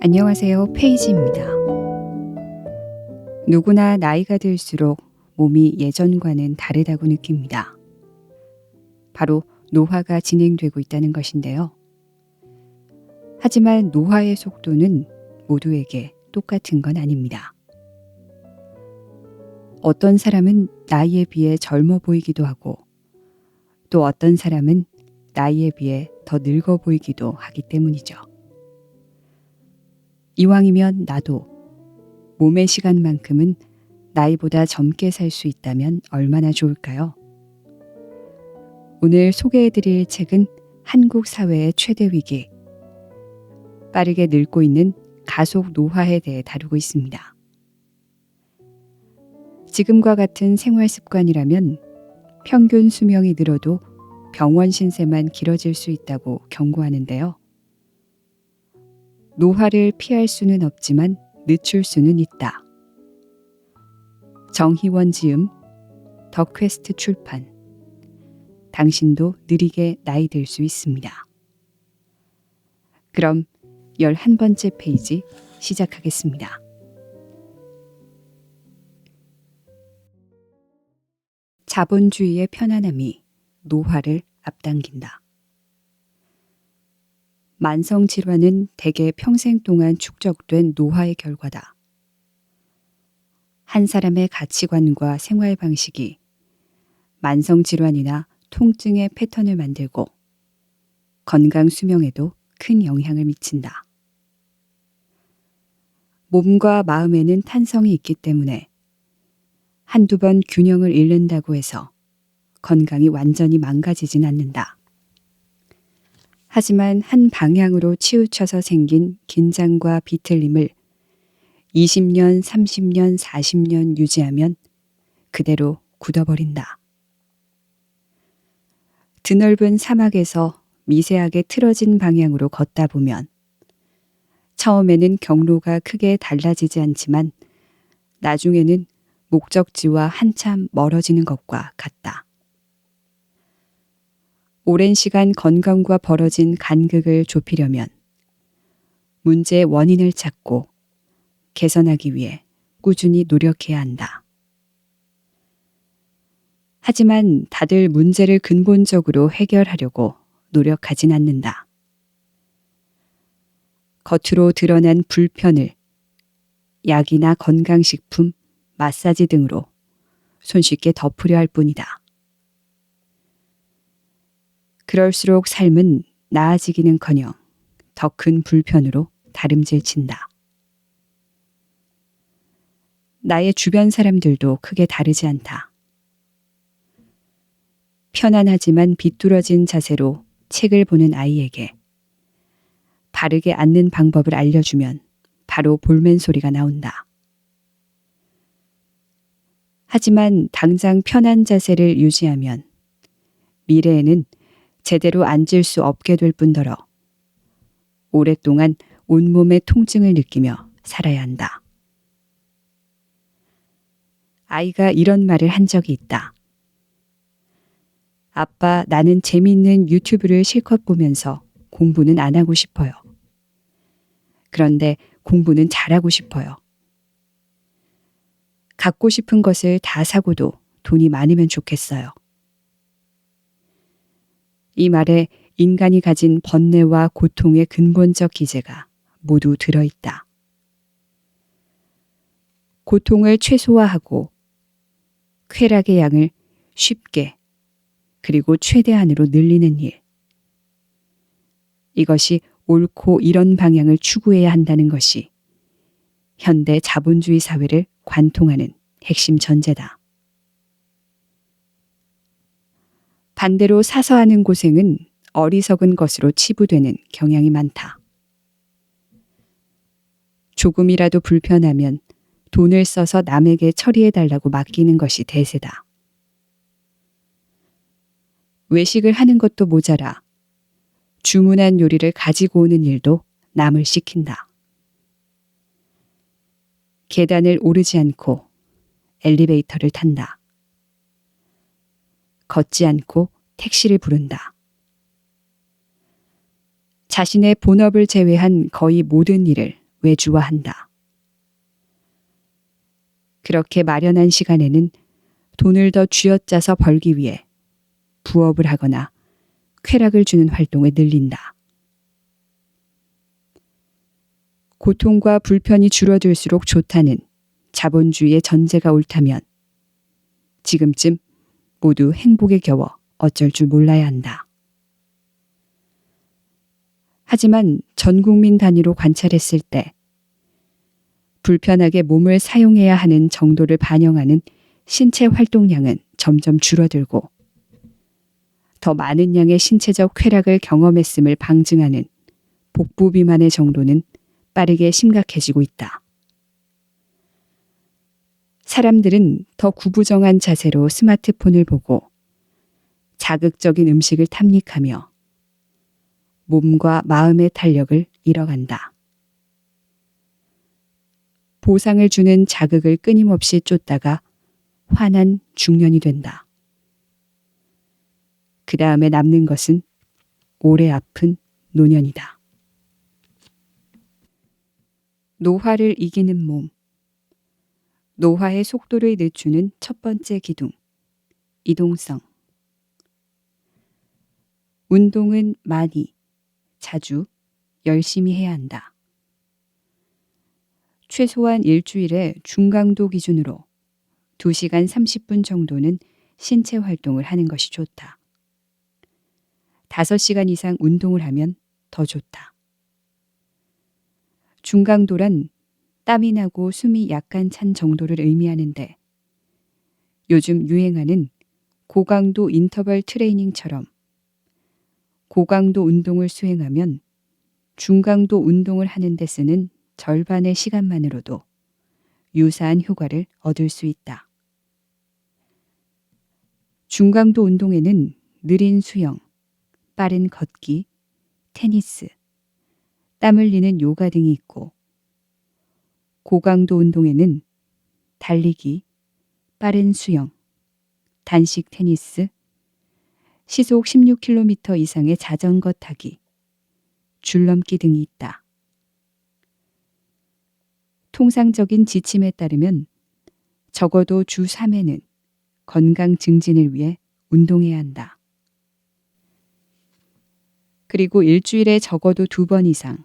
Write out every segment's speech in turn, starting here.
안녕하세요. 페이지입니다. 누구나 나이가 들수록 몸이 예전과는 다르다고 느낍니다. 바로 노화가 진행되고 있다는 것인데요. 하지만 노화의 속도는 모두에게 똑같은 건 아닙니다. 어떤 사람은 나이에 비해 젊어 보이기도 하고 또 어떤 사람은 나이에 비해 더 늙어 보이기도 하기 때문이죠. 이왕이면 나도 몸의 시간만큼은 나이보다 젊게 살 수 있다면 얼마나 좋을까요? 오늘 소개해드릴 책은 한국 사회의 최대 위기, 빠르게 늙고 있는 가속 노화에 대해 다루고 있습니다. 지금과 같은 생활 습관이라면 평균 수명이 늘어도 병원 신세만 길어질 수 있다고 경고하는데요. 노화를 피할 수는 없지만 늦출 수는 있다. 정희원 지음, 더 퀘스트 출판. 당신도 느리게 나이 들 수 있습니다. 그럼 11번째 페이지 시작하겠습니다. 자본주의의 편안함이 노화를 앞당긴다. 만성질환은 대개 평생 동안 축적된 노화의 결과다. 한 사람의 가치관과 생활 방식이 만성질환이나 통증의 패턴을 만들고 건강 수명에도 큰 영향을 미친다. 몸과 마음에는 탄성이 있기 때문에 한두 번 균형을 잃는다고 해서 건강이 완전히 망가지진 않는다. 하지만 한 방향으로 치우쳐서 생긴 긴장과 비틀림을 20년, 30년, 40년 유지하면 그대로 굳어버린다. 드넓은 사막에서 미세하게 틀어진 방향으로 걷다 보면 처음에는 경로가 크게 달라지지 않지만 나중에는 목적지와 한참 멀어지는 것과 같다. 오랜 시간 건강과 벌어진 간극을 좁히려면 문제의 원인을 찾고 개선하기 위해 꾸준히 노력해야 한다. 하지만 다들 문제를 근본적으로 해결하려고 노력하진 않는다. 겉으로 드러난 불편을 약이나 건강식품, 마사지 등으로 손쉽게 덮으려 할 뿐이다. 그럴수록 삶은 나아지기는커녕 더 큰 불편으로 다름질친다. 나의 주변 사람들도 크게 다르지 않다. 편안하지만 비뚤어진 자세로 책을 보는 아이에게 바르게 앉는 방법을 알려주면 바로 볼멘 소리가 나온다. 하지만 당장 편한 자세를 유지하면 미래에는 제대로 앉을 수 없게 될 뿐더러 오랫동안 온몸의 통증을 느끼며 살아야 한다. 아이가 이런 말을 한 적이 있다. 아빠, 나는 재미있는 유튜브를 실컷 보면서 공부는 안 하고 싶어요. 그런데 공부는 잘하고 싶어요. 갖고 싶은 것을 다 사고도 돈이 많으면 좋겠어요. 이 말에 인간이 가진 번뇌와 고통의 근본적 기제가 모두 들어있다. 고통을 최소화하고 쾌락의 양을 쉽게 그리고 최대한으로 늘리는 일. 이것이 옳고 이런 방향을 추구해야 한다는 것이 현대 자본주의 사회를 관통하는 핵심 전제다. 반대로 사서하는 고생은 어리석은 것으로 치부되는 경향이 많다. 조금이라도 불편하면 돈을 써서 남에게 처리해달라고 맡기는 것이 대세다. 외식을 하는 것도 모자라 주문한 요리를 가지고 오는 일도 남을 시킨다. 계단을 오르지 않고 엘리베이터를 탄다. 걷지 않고 택시를 부른다. 자신의 본업을 제외한 거의 모든 일을 외주화한다. 그렇게 마련한 시간에는 돈을 더 쥐어짜서 벌기 위해 부업을 하거나 쾌락을 주는 활동에 늘린다. 고통과 불편이 줄어들수록 좋다는 자본주의의 전제가 옳다면 지금쯤 모두 행복에 겨워 어쩔 줄 몰라야 한다. 하지만 전 국민 단위로 관찰했을 때 불편하게 몸을 사용해야 하는 정도를 반영하는 신체 활동량은 점점 줄어들고 더 많은 양의 신체적 쾌락을 경험했음을 방증하는 복부 비만의 정도는 빠르게 심각해지고 있다. 사람들은 더 구부정한 자세로 스마트폰을 보고 자극적인 음식을 탐닉하며 몸과 마음의 탄력을 잃어간다. 보상을 주는 자극을 끊임없이 쫓다가 화난 중년이 된다. 그 다음에 남는 것은 오래 아픈 노년이다. 노화를 이기는 몸. 노화의 속도를 늦추는 첫 번째 기둥. 이동성. 운동은 많이, 자주, 열심히 해야 한다. 최소한 일주일에 중강도 기준으로 2시간 30분 정도는 신체 활동을 하는 것이 좋다. 5시간 이상 운동을 하면 더 좋다. 중강도란 땀이 나고 숨이 약간 찬 정도를 의미하는데 요즘 유행하는 고강도 인터벌 트레이닝처럼 고강도 운동을 수행하면 중강도 운동을 하는 데 쓰는 절반의 시간만으로도 유사한 효과를 얻을 수 있다. 중강도 운동에는 느린 수영, 빠른 걷기, 테니스, 땀 흘리는 요가 등이 있고 고강도 운동에는 달리기, 빠른 수영, 단식 테니스, 시속 16km 이상의 자전거 타기, 줄넘기 등이 있다. 통상적인 지침에 따르면 적어도 주 3회는 건강 증진을 위해 운동해야 한다. 그리고 일주일에 적어도 2번 이상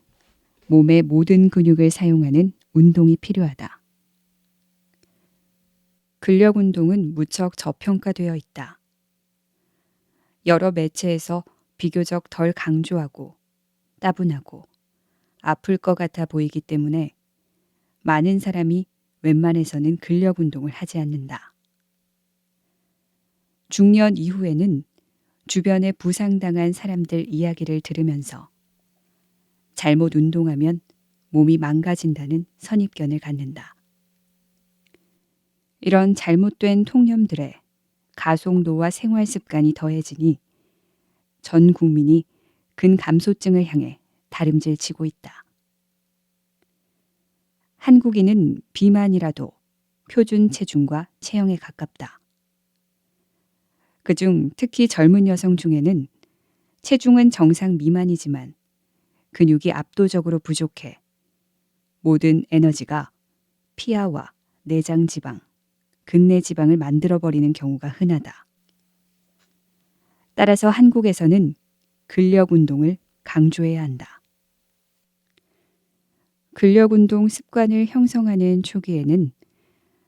몸의 모든 근육을 사용하는 운동이 필요하다. 근력 운동은 무척 저평가되어 있다. 여러 매체에서 비교적 덜 강조하고 따분하고 아플 것 같아 보이기 때문에 많은 사람이 웬만해서는 근력 운동을 하지 않는다. 중년 이후에는 주변에 부상당한 사람들 이야기를 들으면서 잘못 운동하면 몸이 망가진다는 선입견을 갖는다. 이런 잘못된 통념들에 가속노화 생활 습관이 더해지니 전 국민이 근감소증을 향해 다름질치고 있다. 한국인은 비만이라도 표준 체중과 체형에 가깝다. 그중 특히 젊은 여성 중에는 체중은 정상 미만이지만 근육이 압도적으로 부족해 모든 에너지가 피하와 내장 지방, 근내 지방을 만들어버리는 경우가 흔하다. 따라서 한국에서는 근력 운동을 강조해야 한다. 근력 운동 습관을 형성하는 초기에는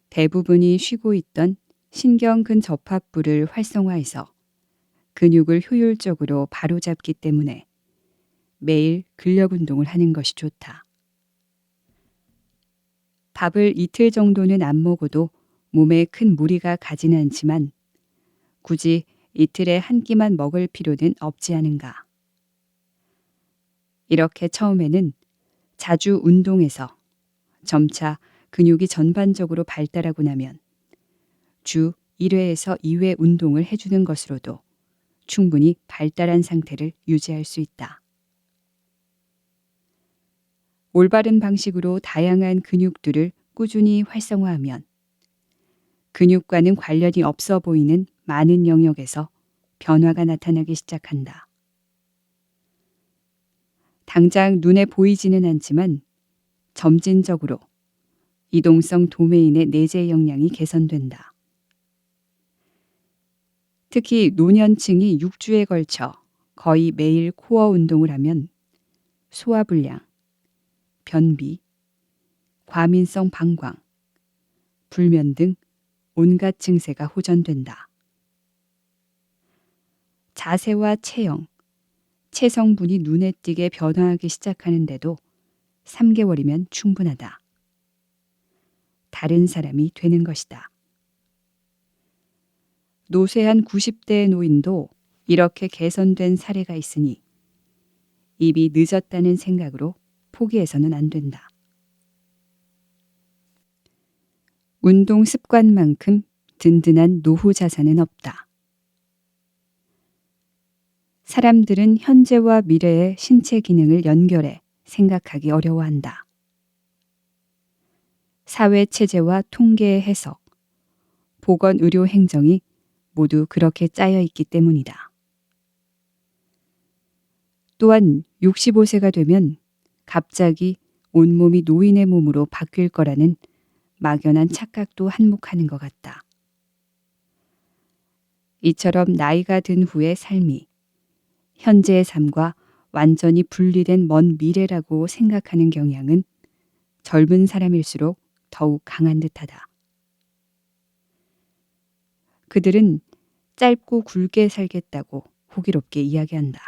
대부분이 쉬고 있던 신경근접합부를 활성화해서 근육을 효율적으로 바로잡기 때문에 매일 근력 운동을 하는 것이 좋다. 밥을 이틀 정도는 안 먹어도 몸에 큰 무리가 가지는 않지만 굳이 이틀에 한 끼만 먹을 필요는 없지 않은가. 이렇게 처음에는 자주 운동해서 점차 근육이 전반적으로 발달하고 나면 주 1회에서 2회 운동을 해주는 것으로도 충분히 발달한 상태를 유지할 수 있다. 올바른 방식으로 다양한 근육들을 꾸준히 활성화하면 근육과는 관련이 없어 보이는 많은 영역에서 변화가 나타나기 시작한다. 당장 눈에 보이지는 않지만 점진적으로 이동성 도메인의 내재 역량이 개선된다. 특히 노년층이 6주에 걸쳐 거의 매일 코어 운동을 하면 소화불량, 변비, 과민성 방광, 불면 등 온갖 증세가 호전된다. 자세와 체형, 체성분이 눈에 띄게 변화하기 시작하는데도 3개월이면 충분하다. 다른 사람이 되는 것이다. 노쇠한 90대의 노인도 이렇게 개선된 사례가 있으니 이미 늦었다는 생각으로 포기해서는 안 된다. 운동 습관만큼 든든한 노후 자산은 없다. 사람들은 현재와 미래의 신체 기능을 연결해 생각하기 어려워한다. 사회 체제와 통계의 해석, 보건 의료 행정이 모두 그렇게 짜여 있기 때문이다. 또한 65세가 되면 갑자기 온몸이 노인의 몸으로 바뀔 거라는 막연한 착각도 한몫하는 것 같다. 이처럼 나이가 든 후의 삶이 현재의 삶과 완전히 분리된 먼 미래라고 생각하는 경향은 젊은 사람일수록 더욱 강한 듯하다. 그들은 짧고 굵게 살겠다고 호기롭게 이야기한다.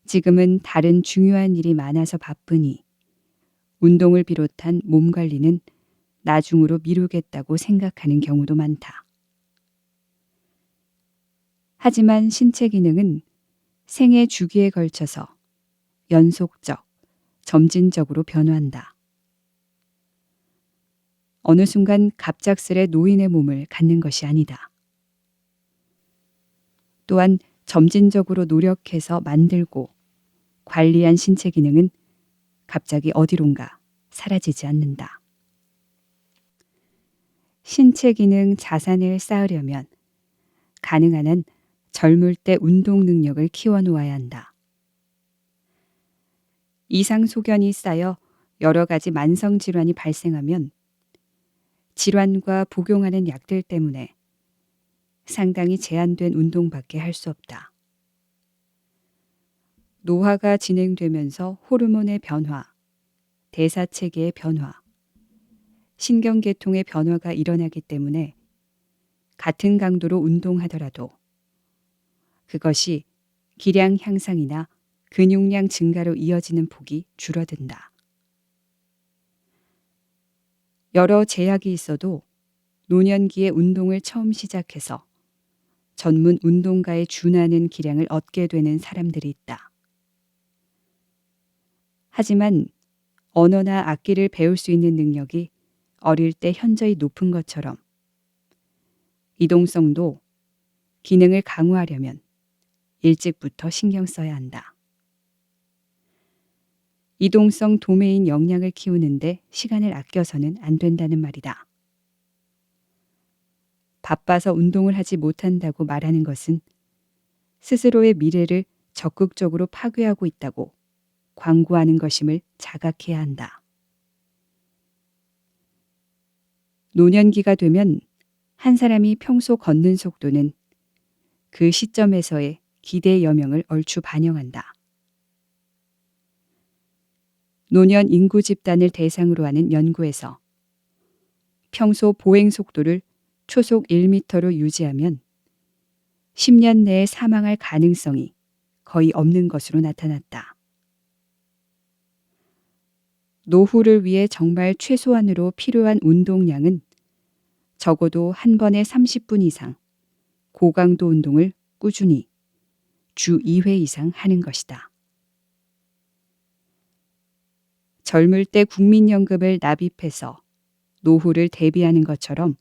지금은 다른 중요한 일이 많아서 바쁘니 운동을 비롯한 몸 관리는 나중으로 미루겠다고 생각하는 경우도 많다. 하지만 신체 기능은 생애 주기에 걸쳐서 연속적, 점진적으로 변화한다. 어느 순간 갑작스레 노인의 몸을 갖는 것이 아니다. 또한 점진적으로 노력해서 만들고 관리한 신체 기능은 갑자기 어디론가 사라지지 않는다. 신체 기능 자산을 쌓으려면 가능한 한 젊을 때 운동 능력을 키워놓아야 한다. 이상 소견이 쌓여 여러 가지 만성 질환이 발생하면 질환과 복용하는 약들 때문에 상당히 제한된 운동밖에 할 수 없다. 노화가 진행되면서 호르몬의 변화, 대사체계의 변화, 신경계통의 변화가 일어나기 때문에 같은 강도로 운동하더라도 그것이 기량 향상이나 근육량 증가로 이어지는 폭이 줄어든다. 여러 제약이 있어도 노년기에 운동을 처음 시작해서 전문 운동가에 준하는 기량을 얻게 되는 사람들이 있다. 하지만 언어나 악기를 배울 수 있는 능력이 어릴 때 현저히 높은 것처럼 이동성도 기능을 강화하려면 일찍부터 신경 써야 한다. 이동성 도메인 역량을 키우는데 시간을 아껴서는 안 된다는 말이다. 바빠서 운동을 하지 못한다고 말하는 것은 스스로의 미래를 적극적으로 파괴하고 있다고 광고하는 것임을 자각해야 한다. 노년기가 되면 한 사람이 평소 걷는 속도는 그 시점에서의 기대 여명을 얼추 반영한다. 노년 인구 집단을 대상으로 하는 연구에서 평소 보행 속도를 초속 1m로 유지하면 10년 내에 사망할 가능성이 거의 없는 것으로 나타났다. 노후를 위해 정말 최소한으로 필요한 운동량은 적어도 한 번에 30분 이상 고강도 운동을 꾸준히 주 2회 이상 하는 것이다. 젊을 때 국민연금을 납입해서 노후를 대비하는 것처럼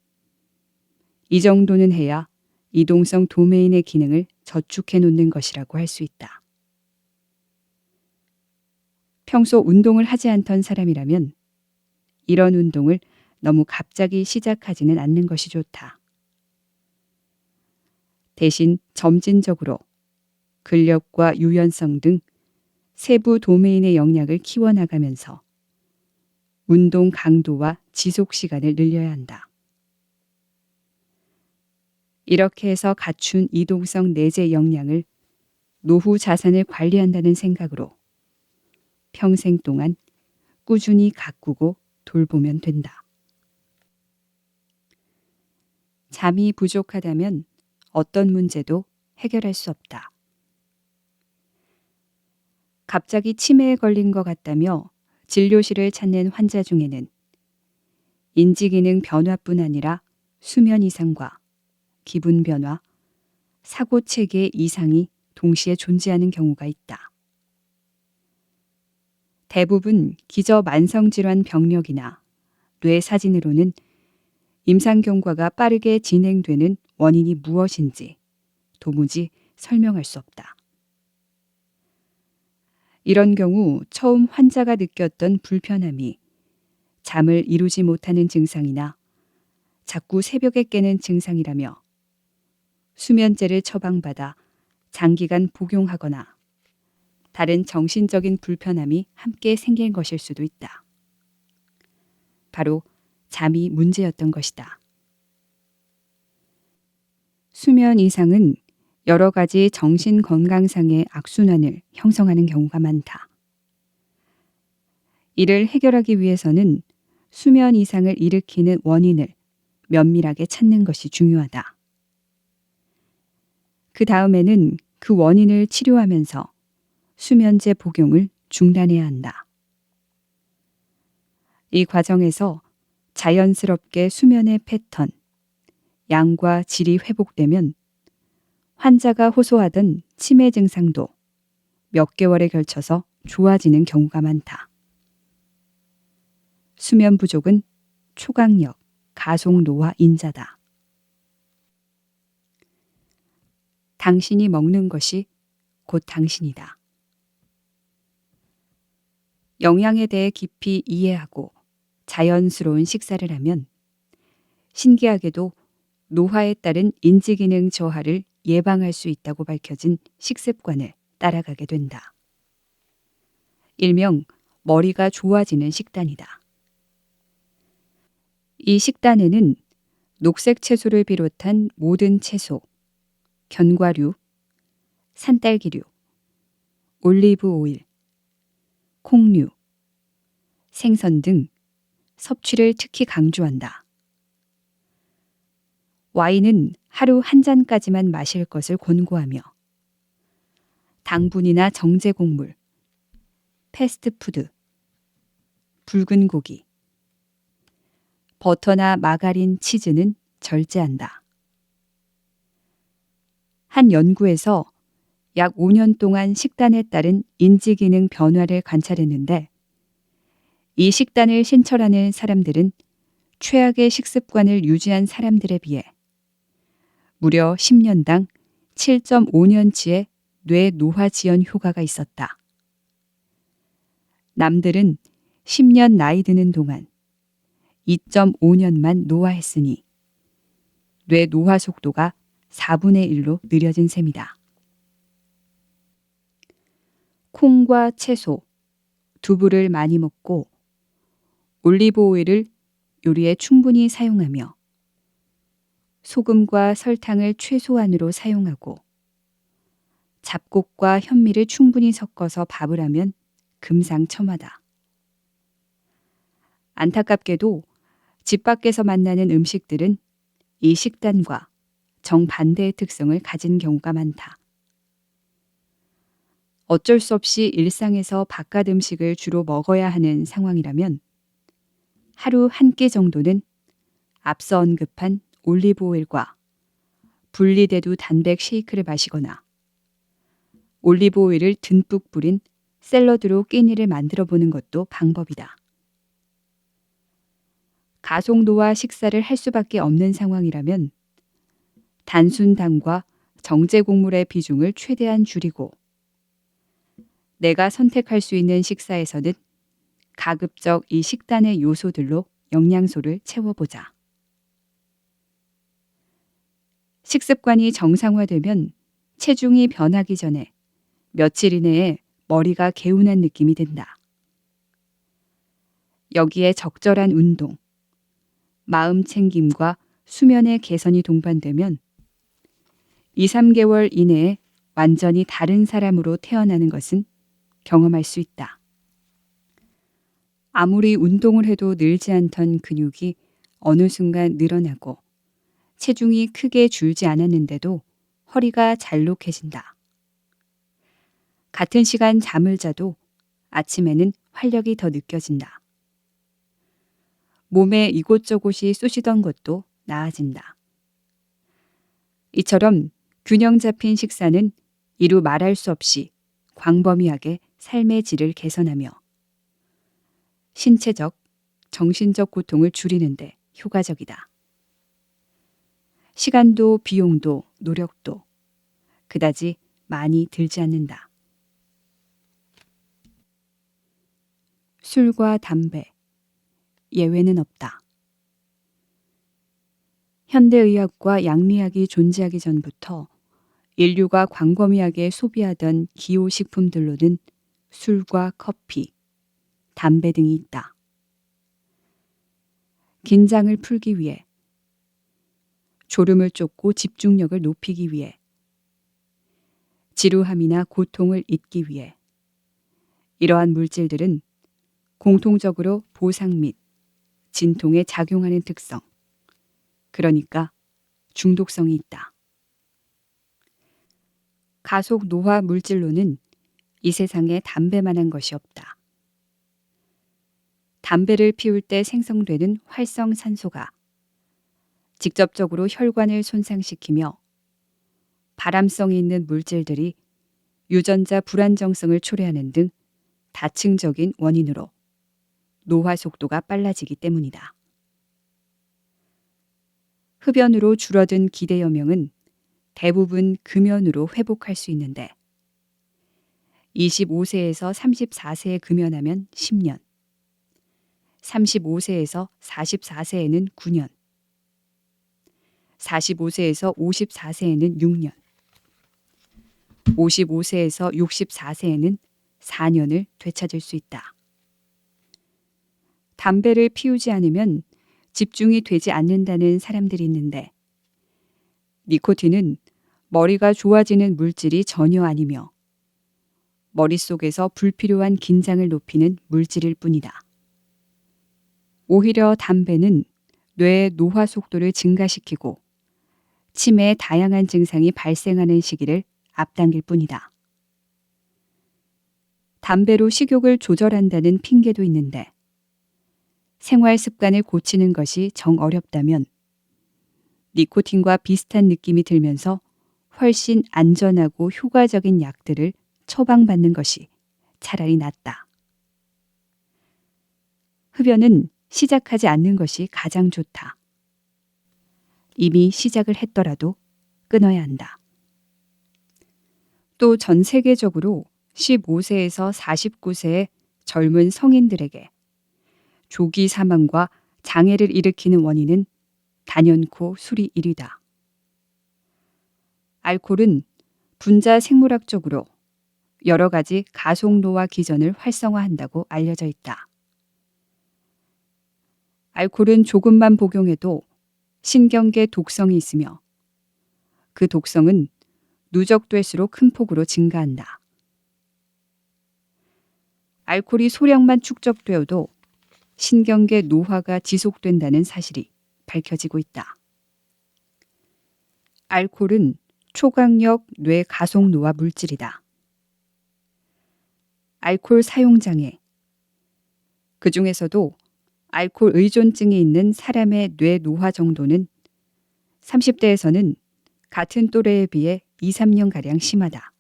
이 정도는 해야 이동성 도메인의 기능을 저축해 놓는 것이라고 할 수 있다. 평소 운동을 하지 않던 사람이라면 이런 운동을 너무 갑자기 시작하지는 않는 것이 좋다. 대신 점진적으로 근력과 유연성 등 세부 도메인의 역량을 키워나가면서 운동 강도와 지속 시간을 늘려야 한다. 이렇게 해서 갖춘 이동성 내재 역량을 노후 자산을 관리한다는 생각으로 평생 동안 꾸준히 가꾸고 돌보면 된다. 잠이 부족하다면 어떤 문제도 해결할 수 없다. 갑자기 치매에 걸린 것 같다며 진료실을 찾는 환자 중에는 인지기능 변화뿐 아니라 수면 이상과 기분 변화, 사고 체계 이상이 동시에 존재하는 경우가 있다. 대부분 기저 만성질환 병력이나 뇌 사진으로는 임상 경과가 빠르게 진행되는 원인이 무엇인지 도무지 설명할 수 없다. 이런 경우 처음 환자가 느꼈던 불편함이 잠을 이루지 못하는 증상이나 자꾸 새벽에 깨는 증상이라며 수면제를 처방받아 장기간 복용하거나 다른 정신적인 불편함이 함께 생긴 것일 수도 있다. 바로 잠이 문제였던 것이다. 수면 이상은 여러 가지 정신 건강상의 악순환을 형성하는 경우가 많다. 이를 해결하기 위해서는 수면 이상을 일으키는 원인을 면밀하게 찾는 것이 중요하다. 그 다음에는 그 원인을 치료하면서 수면제 복용을 중단해야 한다. 이 과정에서 자연스럽게 수면의 패턴, 양과 질이 회복되면 환자가 호소하던 치매 증상도 몇 개월에 걸쳐서 좋아지는 경우가 많다. 수면 부족은 초강력, 가속노화 인자다. 당신이 먹는 것이 곧 당신이다. 영양에 대해 깊이 이해하고 자연스러운 식사를 하면 신기하게도 노화에 따른 인지기능 저하를 예방할 수 있다고 밝혀진 식습관을 따라가게 된다. 일명 머리가 좋아지는 식단이다. 이 식단에는 녹색 채소를 비롯한 모든 채소, 견과류, 산딸기류, 올리브 오일, 콩류, 생선 등 섭취를 특히 강조한다. 와인은 하루 한 잔까지만 마실 것을 권고하며 당분이나 정제 곡물, 패스트푸드, 붉은 고기, 버터나 마가린, 치즈는 절제한다. 한 연구에서 약 5년 동안 식단에 따른 인지기능 변화를 관찰했는데 이 식단을 신철하는 사람들은 최악의 식습관을 유지한 사람들에 비해 무려 10년당 7.5년치의 뇌 노화 지연 효과가 있었다. 남들은 10년 나이 드는 동안 2.5년만 노화했으니 뇌 노화 속도가 4분의 1로 느려진 셈이다. 콩과 채소, 두부를 많이 먹고 올리브 오일을 요리에 충분히 사용하며 소금과 설탕을 최소한으로 사용하고 잡곡과 현미를 충분히 섞어서 밥을 하면 금상첨화다. 안타깝게도 집 밖에서 만나는 음식들은 이 식단과 정반대의 특성을 가진 경우가 많다. 어쩔 수 없이 일상에서 바깥 음식을 주로 먹어야 하는 상황이라면 하루 한 끼 정도는 앞서 언급한 올리브 오일과 분리대두 단백 쉐이크를 마시거나 올리브 오일을 듬뿍 뿌린 샐러드로 끼니를 만들어 보는 것도 방법이다. 가속노화 식사를 할 수밖에 없는 상황이라면 단순당과 정제 곡물의 비중을 최대한 줄이고 내가 선택할 수 있는 식사에서는 가급적 이 식단의 요소들로 영양소를 채워보자. 식습관이 정상화되면 체중이 변하기 전에 며칠 이내에 머리가 개운한 느낌이 든다. 여기에 적절한 운동, 마음 챙김과 수면의 개선이 동반되면 2, 3개월 이내에 완전히 다른 사람으로 태어나는 것은 경험할 수 있다. 아무리 운동을 해도 늘지 않던 근육이 어느 순간 늘어나고 체중이 크게 줄지 않았는데도 허리가 잘록해진다. 같은 시간 잠을 자도 아침에는 활력이 더 느껴진다. 몸에 이곳저곳이 쑤시던 것도 나아진다. 이처럼 균형 잡힌 식사는 이루 말할 수 없이 광범위하게 삶의 질을 개선하며 신체적, 정신적 고통을 줄이는데 효과적이다. 시간도 비용도 노력도 그다지 많이 들지 않는다. 술과 담배, 예외는 없다. 현대의학과 양리학이 존재하기 전부터 인류가 광범위하게 소비하던 기호식품들로는 술과 커피, 담배 등이 있다. 긴장을 풀기 위해, 졸음을 쫓고 집중력을 높이기 위해, 지루함이나 고통을 잊기 위해 이러한 물질들은 공통적으로 보상 및 진통에 작용하는 특성, 그러니까 중독성이 있다. 가속 노화 물질로는 이 세상에 담배만한 것이 없다. 담배를 피울 때 생성되는 활성산소가 직접적으로 혈관을 손상시키며 발암성이 있는 물질들이 유전자 불안정성을 초래하는 등 다층적인 원인으로 노화 속도가 빨라지기 때문이다. 흡연으로 줄어든 기대여명은 대부분 금연으로 회복할 수 있는데 25세에서 34세에 금연하면 10년, 35세에서 44세에는 9년, 45세에서 54세에는 6년, 55세에서 64세에는 4년을 되찾을 수 있다. 담배를 피우지 않으면 집중이 되지 않는다는 사람들이 있는데 니코틴은 머리가 좋아지는 물질이 전혀 아니며 머릿속에서 불필요한 긴장을 높이는 물질일 뿐이다. 오히려 담배는 뇌의 노화 속도를 증가시키고 치매의 다양한 증상이 발생하는 시기를 앞당길 뿐이다. 담배로 식욕을 조절한다는 핑계도 있는데 생활 습관을 고치는 것이 정 어렵다면 니코틴과 비슷한 느낌이 들면서 훨씬 안전하고 효과적인 약들을 처방받는 것이 차라리 낫다. 흡연은 시작하지 않는 것이 가장 좋다. 이미 시작을 했더라도 끊어야 한다. 또 전 세계적으로 15세에서 49세의 젊은 성인들에게 조기 사망과 장애를 일으키는 원인은 단연코 술이 1위다. 알코올은 분자 생물학적으로 여러 가지 가속노화 기전을 활성화한다고 알려져 있다. 알코올은 조금만 복용해도 신경계 독성이 있으며 그 독성은 누적될수록 큰 폭으로 증가한다. 알코올이 소량만 축적되어도 신경계 노화가 지속된다는 사실이 밝혀지고 있다. 알코올은 초강력 뇌 가속노화 물질이다. 알코올 사용장애, 그 중에서도 알코올 의존증이 있는 사람의 뇌 노화 정도는 30대에서는 같은 또래에 비해 2, 3년가량 심하다.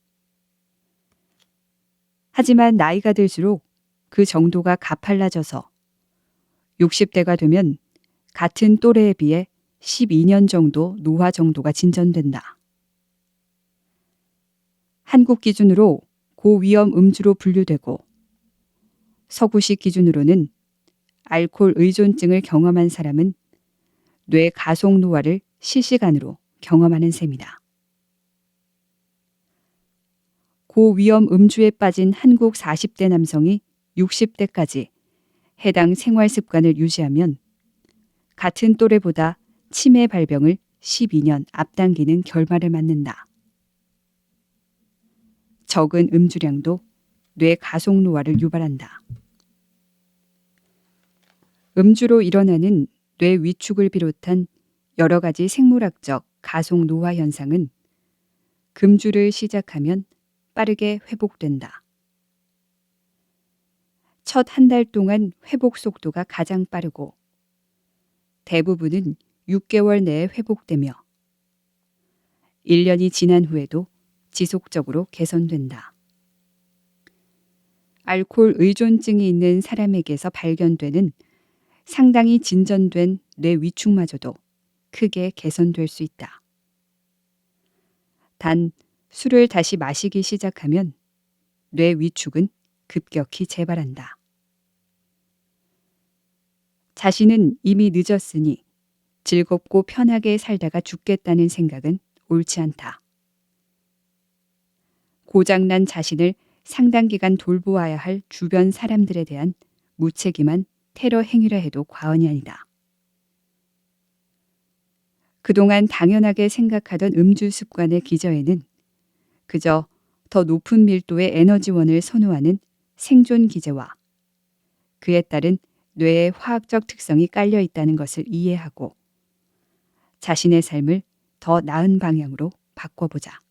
하지만 나이가 들수록 그 정도가 가팔라져서 60대가 되면 같은 또래에 비해 12년 정도 노화 정도가 진전된다. 한국 기준으로 고위험 음주로 분류되고 서구식 기준으로는 알코올 의존증을 경험한 사람은 뇌 가속 노화를 실시간으로 경험하는 셈이다. 고위험 음주에 빠진 한국 40대 남성이 60대까지 해당 생활 습관을 유지하면 같은 또래보다 치매 발병을 12년 앞당기는 결말을 맞는다. 적은 음주량도 뇌 가속 노화를 유발한다. 음주로 일어나는 뇌 위축을 비롯한 여러 가지 생물학적 가속 노화 현상은 금주를 시작하면 빠르게 회복된다. 첫 한 달 동안 회복 속도가 가장 빠르고 대부분은 6개월 내에 회복되며 1년이 지난 후에도 지속적으로 개선된다. 알코올 의존증이 있는 사람에게서 발견되는 상당히 진전된 뇌 위축마저도 크게 개선될 수 있다. 단 술을 다시 마시기 시작하면 뇌 위축은 급격히 재발한다. 자신은 이미 늦었으니 즐겁고 편하게 살다가 죽겠다는 생각은 옳지 않다. 고장난 자신을 상당 기간 돌보아야 할 주변 사람들에 대한 무책임한 테러 행위라 해도 과언이 아니다. 그동안 당연하게 생각하던 음주 습관의 기저에는 그저 더 높은 밀도의 에너지원을 선호하는 생존 기제와 그에 따른 뇌의 화학적 특성이 깔려 있다는 것을 이해하고 자신의 삶을 더 나은 방향으로 바꿔보자.